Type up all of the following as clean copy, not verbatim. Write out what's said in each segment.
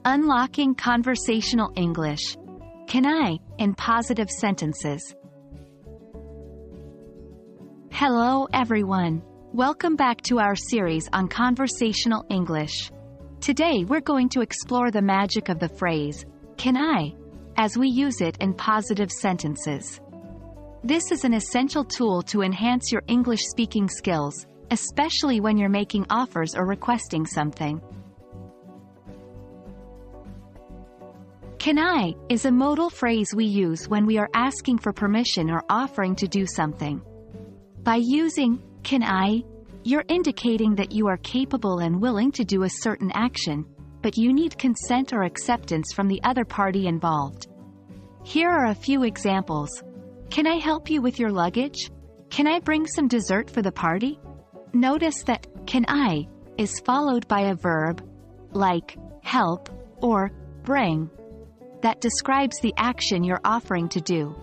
Unlocking conversational English. Can I, in positive sentences. Hello everyone. Welcome back to our series on conversational English. Today we're going to explore the magic of the phrase, can I, as we use it in positive sentences. This is an essential tool to enhance your English speaking skills, especially when you're making offers or requesting something. Can I is a modal phrase we use when we are asking for permission or offering to do something. By using can I, you're indicating that you are capable and willing to do a certain action, but you need consent or acceptance from the other party involved. Here are a few examples. Can I help you with your luggage? Can I bring some dessert for the party? Notice that can I is followed by a verb, like help or bring, that describes the action you're offering to do.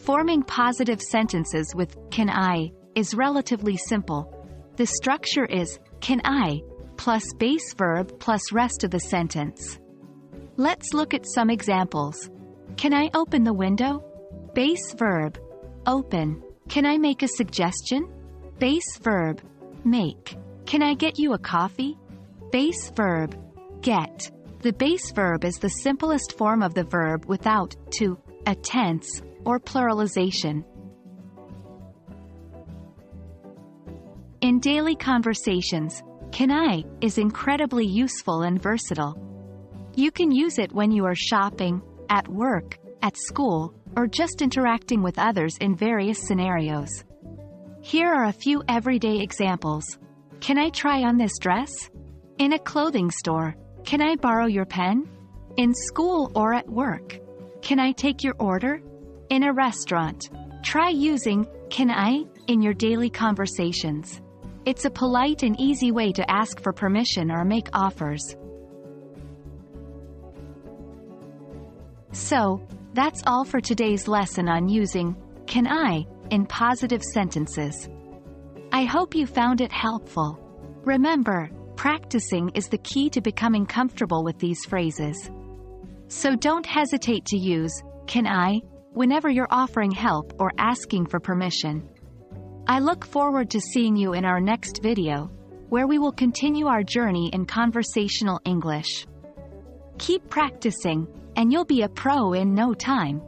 Forming positive sentences with can I is relatively simple. The structure is can I plus base verb plus rest of the sentence. Let's look at some examples. Can I open the window? Base verb, open. Can I make a suggestion? Base verb, make. Can I get you a coffee? Base verb, get. The base verb is the simplest form of the verb without to, a tense, or pluralization. In daily conversations, can I is incredibly useful and versatile. You can use it when you are shopping, at work, at school, or just interacting with others in various scenarios. Here are a few everyday examples. Can I try on this dress? In a clothing store. Can I borrow your pen? In school or at work. Can I take your order? In a restaurant. Try using can I in your daily conversations. It's a polite and easy way to ask for permission or make offers. So, that's all for today's lesson on using can I in positive sentences. I hope you found it helpful. Remember, practicing is the key to becoming comfortable with these phrases. So don't hesitate to use can I whenever you're offering help or asking for permission. I look forward to seeing you in our next video, where we will continue our journey in conversational English. Keep practicing, and you'll be a pro in no time.